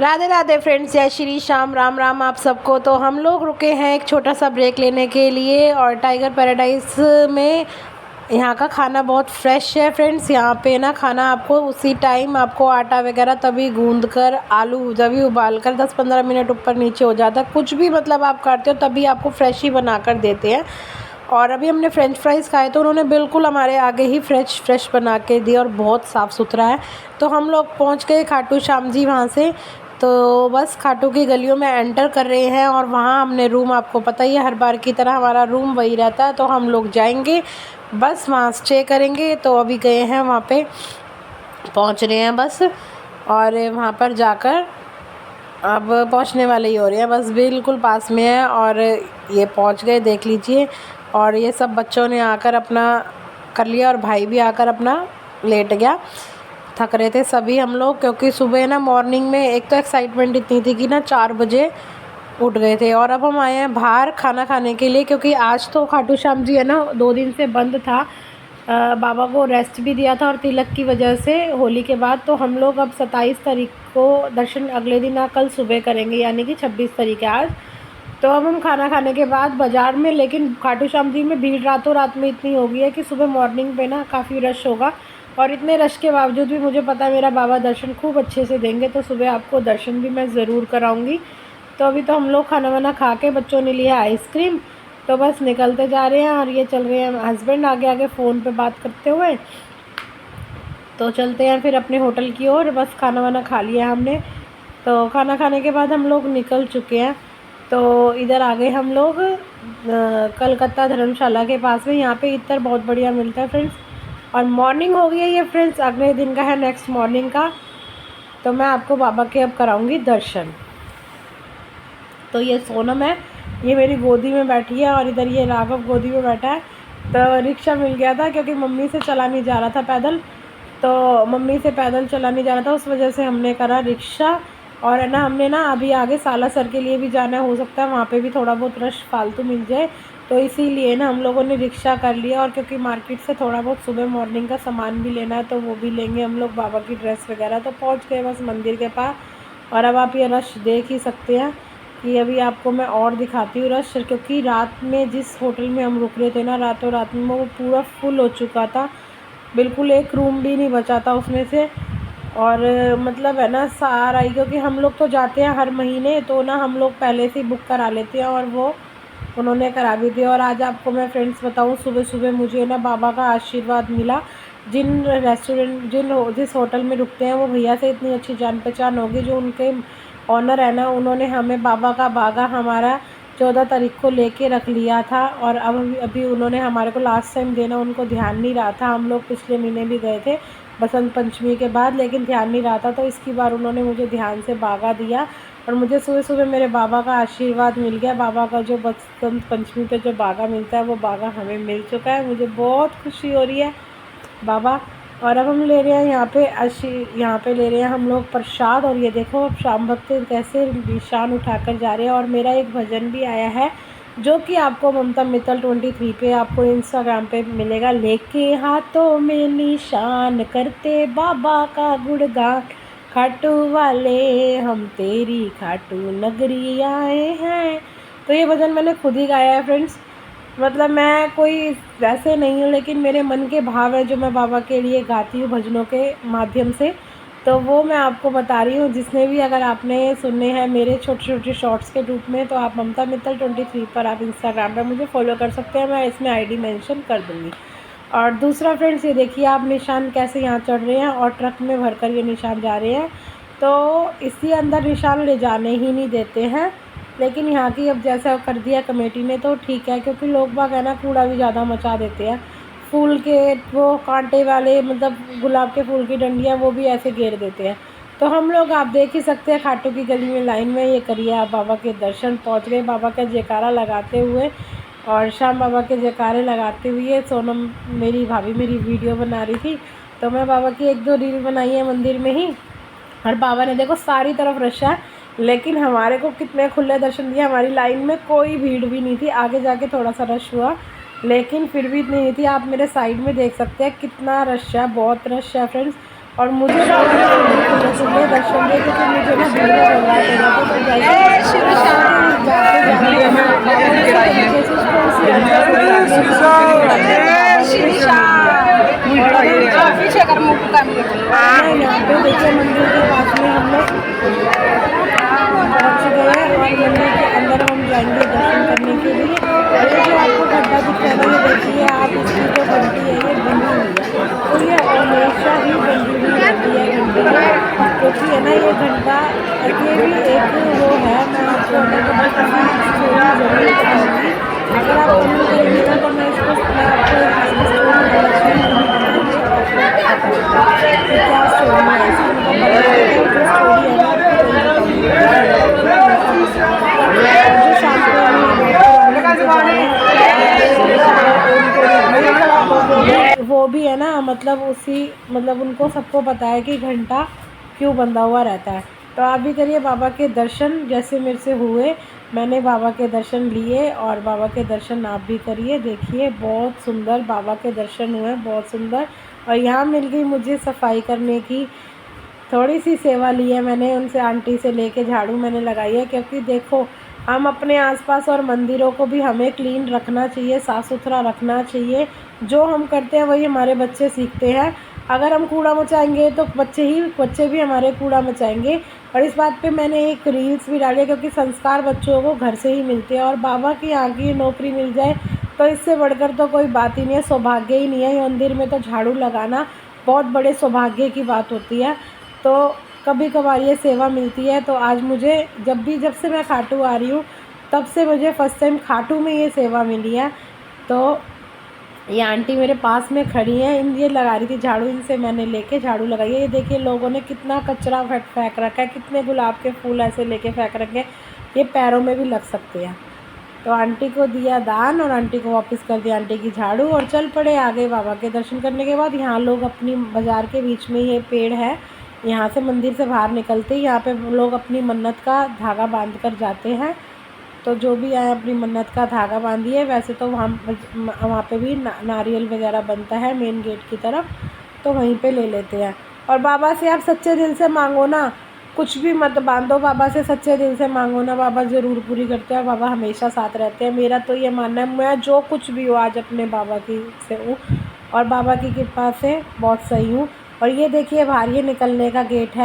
Radhe Radhe friends, जय श्री श्याम, राम राम आप सबको। तो हम लोग रुके हैं एक छोटा सा ब्रेक लेने के लिए और टाइगर पैराडाइज में यहाँ का खाना बहुत फ्रेश है फ्रेंड्स। यहाँ पे ना खाना आपको उसी टाइम आपको आटा वगैरह तभी गूंद कर आलू तभी उबाल कर 10-15 मिनट ऊपर नीचे हो जाता है। कुछ भी मतलब आप करते हो तभी आपको फ्रेश ही बना कर देते हैं। और अभी हमने फ्रेंच फ्राइज़ खाए तो उन्होंने बिल्कुल हमारे आगे ही फ्रेश बना के दिए और बहुत साफ़ सुथरा है। तो हम लोग पहुँच गए खाटू श्याम जी वहाँ से। तो बस खाटू की गलियों में एंटर कर रहे हैं और वहाँ हमने रूम, आपको पता ही है हर बार की तरह हमारा रूम वही रहता है। तो हम लोग जाएंगे बस वहाँ स्टे करेंगे। तो अभी गए हैं वहाँ पे, पहुँच रहे हैं बस, और वहाँ पर जाकर अब पहुँचने वाले ही हो रहे हैं, बस बिल्कुल पास में है। और ये पहुँच गए, देख लीजिए। और ये सब बच्चों ने आकर अपना कर लिया और भाई भी आकर अपना लेट गया। थक रहे थे सभी हम लोग, क्योंकि सुबह ना मॉर्निंग में एक तो एक्साइटमेंट इतनी थी कि ना 4 बजे उठ गए थे। और अब हम आए हैं बाहर खाना खाने के लिए, क्योंकि आज तो खाटू श्याम जी है ना 2 दिन से बंद था। बाबा को रेस्ट भी दिया था और तिलक की वजह से होली के बाद। तो हम लोग अब 27 तारीख को दर्शन अगले दिन कल सुबह करेंगे, यानी कि 26 तारीख है आज। तो अब हम खाना खाने के बाद बाज़ार में, लेकिन खाटू श्याम जी में भीड़ रातों रात में इतनी हो गई है कि सुबह मॉर्निंग पे ना काफ़ी रश होगा। और इतने रश के बावजूद भी मुझे पता है मेरा बाबा दर्शन खूब अच्छे से देंगे, तो सुबह आपको दर्शन भी मैं ज़रूर कराऊंगी। तो अभी तो हम लोग खाना वाना खा के, बच्चों ने लिया आइसक्रीम, तो बस निकलते जा रहे हैं। और ये चल रहे हैं हस्बैंड आगे आगे फ़ोन पे बात करते हुए। तो चलते हैं फिर अपने होटल की ओर। बस खाना वाना खा लिया हमने, तो खाना खाने के बाद हम लोग निकल चुके हैं। तो इधर आ गए हम लोग कलकत्ता धर्मशाला के पास में। यहाँ पे इत्र बहुत बढ़िया मिलता है फ्रेंड्स। और मॉर्निंग हो गई है ये फ्रेंड्स, अगले दिन का है, नेक्स्ट मॉर्निंग का। तो मैं आपको बाबा के अब कराऊंगी दर्शन। तो ये सोनम है, ये मेरी गोदी में बैठी है, और इधर ये राघव गोदी में बैठा है। तो रिक्शा मिल गया था, क्योंकि मम्मी से चला नहीं जा रहा था पैदल, तो मम्मी से पैदल चला नहीं जा रहा था, उस वजह से हमने करा रिक्शा। और है ना, हमने ना अभी आगे सालासर के लिए भी जाना है, हो सकता है वहाँ पे भी थोड़ा बहुत रश फालतू मिल जाए, तो इसीलिए ना हम लोगों ने रिक्शा कर लिया। और क्योंकि मार्केट से थोड़ा बहुत सुबह मॉर्निंग का सामान भी लेना है, तो वो भी लेंगे हम लोग, बाबा की ड्रेस वगैरह। तो पहुँच गए बस मंदिर के पास। और अब आप ये रश देख ही सकते हैं कि अभी आपको मैं और दिखाती हूँ रश, क्योंकि रात में जिस होटल में हम रुक रहे थे ना, रातों रात में वो पूरा फुल हो चुका था, बिल्कुल एक रूम भी नहीं बचा था उसमें से। और मतलब है ना सारा ही, क्योंकि हम लोग तो जाते हैं हर महीने, तो ना हम लोग पहले से ही बुक करा लेते हैं, और वो उन्होंने करा भी दिया। और आज आपको मैं फ्रेंड्स बताऊं, सुबह सुबह मुझे ना बाबा का आशीर्वाद मिला। जिस होटल में रुकते हैं वो भैया से इतनी अच्छी जान पहचान होगी, जो उनके ऑनर है ना, उन्होंने हमें बाबा का बागा हमारा 14 तारीख को लेके रख लिया था। और अब अभी उन्होंने हमारे को लास्ट टाइम देना, उनको ध्यान नहीं रहा था। हम लोग पिछले महीने भी गए थे बसंत पंचमी के बाद, लेकिन ध्यान नहीं रहा था, तो इसकी बार उन्होंने मुझे ध्यान से बागा दिया। और मुझे सुबह सुबह मेरे बाबा का आशीर्वाद मिल गया। बाबा का जो बसंत पंचमी पे जो बागा मिलता है, वो बागा हमें मिल चुका है। मुझे बहुत खुशी हो रही है बाबा। और अब हम ले रहे हैं यहाँ पे ले रहे हैं हम लोग प्रसाद। और ये देखो अब शाम भक्त कैसे निशान उठाकर जा रहे हैं। और मेरा एक भजन भी आया है, जो कि आपको ममता मित्तल 23 पे आपको इंस्टाग्राम पे मिलेगा। लेके हाथों में निशान करते बाबा का गुणगान, खाटू वाले हम तेरी खाटू नगरी आए हैं। तो ये भजन मैंने खुद ही गाया है फ्रेंड्स। मतलब मैं कोई वैसे नहीं हूँ, लेकिन मेरे मन के भाव है जो मैं बाबा के लिए गाती हूँ भजनों के माध्यम से। तो वो मैं आपको बता रही हूँ। जिसने भी, अगर आपने सुनने हैं मेरे छोटे छोटे शॉर्ट्स के रूप में, तो आप ममता मित्तल 23 पर आप इंस्टाग्राम पर मुझे फॉलो कर सकते हैं, मैं इसमें आईडी मेंशन कर दूँगी। और दूसरा फ्रेंड्स, ये देखिए आप निशान कैसे यहाँ चढ़ रहे हैं, और ट्रक में भरकर ये निशान जा रहे हैं। तो इसी अंदर निशान ले जाने ही नहीं देते हैं, लेकिन यहाँ की अब जैसा कर दिया कमेटी ने, तो ठीक है, क्योंकि लोग बाग है ना कूड़ा भी ज़्यादा मचा देते हैं। फूल के वो कांटे वाले, मतलब गुलाब के फूल की डंडियाँ, वो भी ऐसे घेर देते हैं। तो हम लोग, आप देख ही सकते हैं, खाटू की गली में लाइन में ये करिए आप बाबा के दर्शन। पहुँच गए बाबा का जयकारा लगाते हुए, और शाम बाबा के जयकारे लगाते हुए। सोनम मेरी भाभी मेरी वीडियो बना रही थी, तो मैं बाबा की 1-2 रील बनाई है मंदिर में ही। और बाबा ने देखो सारी तरफ रश है, लेकिन हमारे को कितने खुले दर्शन दिए। हमारी लाइन में कोई भीड़ भी नहीं थी, आगे जाके थोड़ा सा रश हुआ, लेकिन फिर भी इतनी नहीं थी। आप मेरे साइड में देख सकते हैं कितना रश है, बहुत रश है फ्रेंड्स। और मुझे खुले दर्शन दिए क्योंकि मुझे ना भीड़ में घबराहट हो जाता तो जैसे यहाँ पे देखिए मंदिर के पास में हम लोग पहुँच गए और मंदिर के अंदर हम जाएंगे दर्शन करने के लिए। और ये जो आपको गड्ढा दिख रहा है ये देखिए आप, इसकी जो घंटी है ये बनी हुई है, तो ये हमेशा ही बनी हुई रहती है घंटी में, क्योंकि है ना ये घंटा ये भी एक वो है। मैं आपको अगर कभी किसी स्टोरी ज़रूर बताऊँगी, अगर आप कमेंट करेंगे तो मैं इसको आपको इसकी स्टोरी अलग से क्या स्टोरी है इसकी, मतलब जो स्टोरी है वो भी है ना, मतलब उसी मतलब उनको सबको पता है कि घंटा क्यों बंधा हुआ रहता है। तो आप भी करिए बाबा के दर्शन, जैसे मेरे से हुए मैंने बाबा के दर्शन लिए और बाबा के दर्शन आप भी करिए। देखिए बहुत सुंदर बाबा के दर्शन हुए, बहुत सुंदर। और यहाँ मिल गई मुझे सफाई करने की, थोड़ी सी सेवा ली है मैंने उनसे, आंटी से लेके झाड़ू मैंने लगाई है, क्योंकि देखो हम अपने आसपास और मंदिरों को भी हमें क्लीन रखना चाहिए, साफ़ सुथरा रखना चाहिए। जो हम करते हैं वही हमारे बच्चे सीखते हैं। अगर हम कूड़ा मचाएंगे तो बच्चे भी हमारे कूड़ा मचाएंगे। और इस बात पे मैंने एक रील्स भी डाली है, क्योंकि संस्कार बच्चों को घर से ही मिलते हैं। और बाबा की यहाँ की नौकरी मिल जाए तो इससे बढ़कर तो कोई बात ही नहीं है, सौभाग्य ही नहीं है। मंदिर में तो झाड़ू लगाना बहुत बड़े सौभाग्य की बात होती है। तो कभी कभार ये सेवा मिलती है। तो आज मुझे जब से मैं खाटू आ रही हूँ तब से मुझे फ़र्स्ट टाइम खाटू में ये सेवा मिली है। तो ये आंटी मेरे पास में खड़ी हैं, ये लगा रही थी झाड़ू, इनसे मैंने लेके झाड़ू लगाई है। ये देखिए लोगों ने कितना कचरा फेंक रखा है, कितने गुलाब के फूल ऐसे लेके फेंक रखे हैं, ये पैरों में भी लग सकते हैं। तो आंटी को दिया दान और आंटी को वापस कर दिया आंटी की झाड़ू और चल पड़े आगे बाबा के दर्शन करने के बाद। यहाँ लोग अपनी बाज़ार के बीच में ये पेड़ है, यहाँ से मंदिर से बाहर निकलते ही यहाँ पे लोग अपनी मन्नत का धागा बांध कर जाते हैं। तो जो भी आए अपनी मन्नत का धागा बांधिए। वैसे तो वहाँ पे भी नारियल वगैरह बनता है मेन गेट की तरफ, तो वहीं पे ले लेते हैं। और बाबा से आप सच्चे दिल से मांगो ना, कुछ भी मत बांधो, बाबा से सच्चे दिल से मांगो ना, बाबा ज़रूर पूरी करते हैं। बाबा हमेशा साथ रहते हैं। मेरा तो ये मानना है, मैं जो कुछ भी हूँ आज अपने बाबा की से हूँ और बाबा की कृपा से बहुत सही हूँ। और ये देखिए बाहर ये निकलने का गेट है।